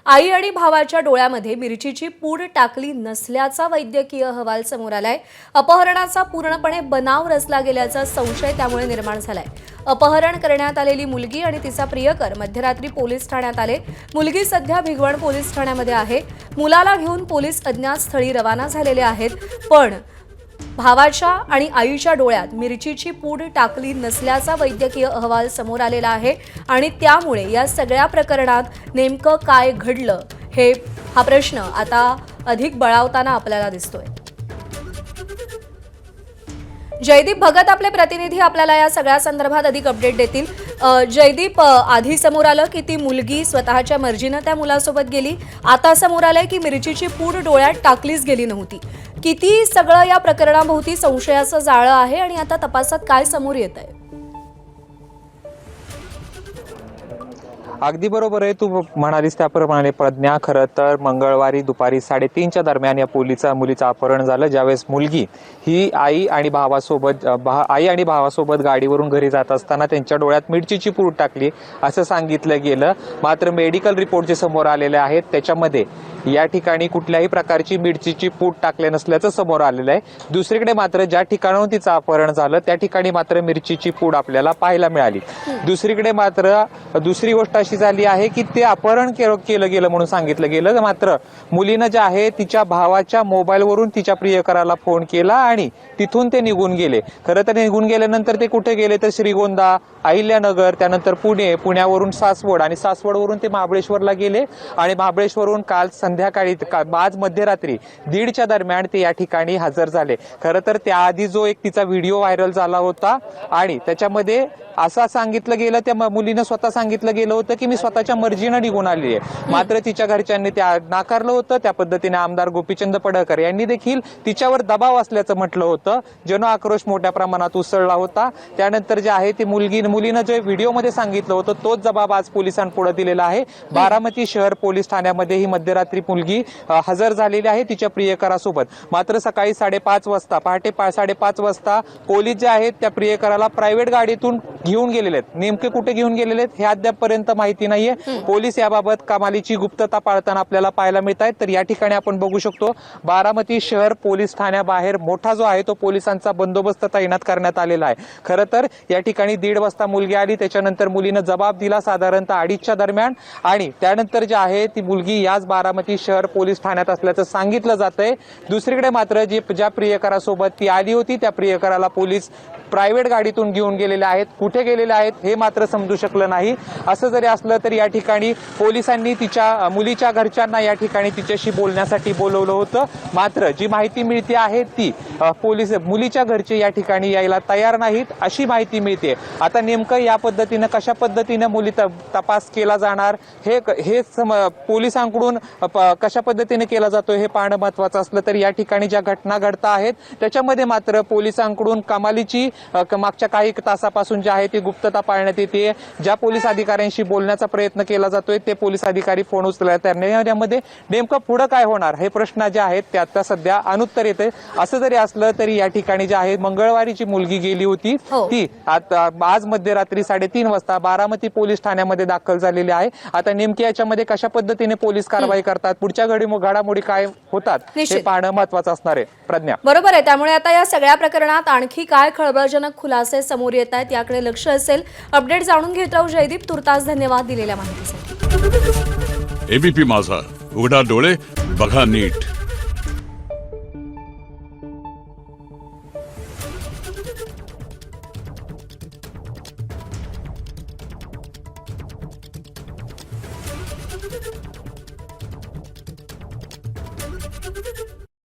आई आणि भावाच्या डोळ्यामध्ये मिरचीची पूड टाकली नसल्याचा वैद्यकीय अहवाल समोर आलाय। अपहरणाचा पूर्णपणे बनाव रचला गेल्याचा संशय त्यामुळे निर्माण झालाय। अपहरण करण्यात आलेली मुलगी आणि तिचा प्रियकर मध्यरात्री पोलीस ठाण्यात आले। मुलगी सध्या भिगवण पोलीस ठाण्यामध्ये आहे। मुलाला घेऊन पोलीस अज्ञात स्थळी रवाना झालेले आहेत, पण भावाच्या आणि आईच्या डोळ्यात मिरचीची पूड टाकली नसल्याचा वैद्यकीय अहवाल समोर आलेला आहे आणि त्यामुळे या सगळ्या प्रकरणात नेमकं काय घडलं हा प्रश्न आता अधिक बळावताना आपल्याला दिसतोय। जयदीप भगत आपले प्रतिनिधी आपल्याला या सगळ्या संदर्भात अधिक अपडेट देतील। जयदीप, आधी समोर आलं की ती मुलगी स्वतःच्या मर्जीने त्या मुलासोबत गेली, आता समोर आलंय की मिरचीची पूड डोळ्यात टाकलीच गेली नव्हती। किती सगळं या प्रकरणाभोवती संशयाचं जाळं आहे आणि आता तपासात काय समोर येत आहे? अगदी बरोबर आहे, तू म्हणालीस त्याप्रमाणे प्रज्ञा। खरं तर मंगळवारी दुपारी 3:30च्या दरम्यान या मुलीचं अपहरण झालं, ज्यावेळेस मुलगी ही आई आणि भावासोबत गाडीवरून घरी जात असताना त्यांच्या डोळ्यात मिरचीची पूड टाकली असं सांगितलं गेलं। मात्र मेडिकल रिपोर्ट जे समोर आलेले आहेत त्याच्यामध्ये या ठिकाणी कुठल्याही प्रकारची मिरचीची पूड टाकले नसल्याचं समोर आलेलं आहे। दुसरीकडे मात्र ज्या ठिकाणाहून तिचं अपहरण झालं त्या ठिकाणी मात्र मिरचीची पूड आपल्याला पाहायला मिळाली। दुसरीकडे मात्र दुसरी गोष्ट अशी झाली आहे की ते अपहरण केलं गेलं म्हणून सांगितलं गेलं, मात्र मुलीनं जे आहे तिच्या भावाच्या मोबाईलवरून तिच्या प्रियकराला फोन केला आणि तिथून ते निघून गेले। खरं तर निघून गेल्यानंतर ते कुठे गेले तर श्रीगोंदा, अहिल्यानगर, त्यानंतर पुणे, पुण्यावरून सासवड आणि सासवडवरून ते महाबळेश्वरला गेले आणि महाबळेश्वरवरून काल संध्याकाळी आज मध्यरात्री 1:30च्या दरम्यान ते या ठिकाणी हजर झाले। खरं तर त्याआधी जो एक तिचा व्हिडिओ व्हायरल झाला होता आणि त्याच्यामध्ये असं सांगितलं गेलं, त्या मुलीनं स्वतः सांगितलं गेलं होतं की मी स्वतःच्या मर्जीनं निघून आली आहे, मात्र तिच्या घरच्यांनी त्या नाकारलं होतं। त्या पद्धतीने आमदार गोपीचंद पडळकर यांनी देखील तिच्यावर दबाव असल्याचं म्हटलं होतं। जनआक्रोश मोठ्या प्रमाणात उसळला होता। त्यानंतर जे आहे ती मुलीनं जे व्हिडिओमध्ये सांगितलं होतं तोच जबाब आज पोलिसांपुढे दिलेला आहे। बारामती शहर पोलीस ठाण्यामध्ये ही मध्यरात्री मुलगी हजर झालेली आहे तिच्या प्रियकरासोबत। मात्र सकाळी 5:30 वाजता, पहाटे 5:30 वाजता पोलीस जे आहेत त्या प्रियकराला प्रायव्हेट गाडीतून घेऊन गेलेले आहेत। नेमके कुठे घेऊन गेलेले आहेत हे अद्यापपर्यंत माहिती नाहीये। पोलीस याबाबत कमालीची गुप्तता पाळताना आपल्याला पाहायला मिळत आहेत। तर या ठिकाणी आपण बघू शकतो बारामती शहर पोलीस ठाण्याबाहेर मोठा जो आहे तो पोलिसांचा बंदोबस्त तैनात करण्यात आलेला आहे। खरं तर या ठिकाणी 1:30 वाजता मुलगी आली, त्याच्यानंतर मुलीनं जबाब दिला साधारणतः 2:30च्या दरम्यान आणि त्यानंतर जे आहे ती मुलगी याच बारामती शहर पोलीस ठाण्यात असल्याचं सांगितलं जातंय। दुसरीकडे मात्र ज्या प्रियकरासोबत ती आली होती त्या प्रियकराला पोलीस प्रायव्हेट गाडीतून घेऊन गेलेले आहेत। कुठे गेलेले आहेत हे मात्र समजू शकलं नाही। असं जरी असलं तरी या ठिकाणी पोलिसांनी तिच्या मुलीच्या घरच्यांना या ठिकाणी तिच्याशी बोलण्यासाठी बोलवलं होतं, मात्र जी माहिती मिळते आहे ती मुलीच्या घरचे या ठिकाणी यायला तयार नाहीत अशी माहिती मिळते। आता नेमकं या पद्धतीनं कशा पद्धतीनं मुली तपास केला जाणार हे पोलिसांकडून कशा पद्धतीने केला जातो हे पाहणं महत्वाचं असलं तरी या ठिकाणी ज्या घटना घडता आहेत त्याच्यामध्ये मात्र पोलिसांकडून कमालीची मागच्या काही तासापासून जे आहे ती गुप्तता पाळण्यात येते। ज्या पोलीस अधिकाऱ्यांशी बोलण्याचा प्रयत्न केला जातोय ते पोलीस अधिकारी फोन उचलला, त्यामध्ये नेमकं पुढे काय होणार हे प्रश्न जे आहेत ते आता सध्या अनुत्तर येते। असं जरी असलं तरी या ठिकाणी जे आहे मंगळवारी जी मुलगी गेली होती ती आता आज मध्यरात्री 3:30 वाजता बारामती पोलीस ठाण्यामध्ये दाखल झालेली आहे। आता नेमकी याच्यामध्ये कशा पद्धतीने पोलीस कारवाई करतात, पुढच्या घडामोडी काय होतात हे पाहणं महत्वाचं असणार आहे। प्रज्ञा, बरोबर आहे। त्यामुळे आता या सगळ्या प्रकरणात आणखी काय खळबळजनक खुलासे समोर येत आहेत याकडे लक्ष असेल। अपडेट जाणून घेत राहू जयदीप। तुर्तास धन्यवाद दिलेल्या माहितीसाठी। एबीपी माझा, उघडा डोळे बघा नीट।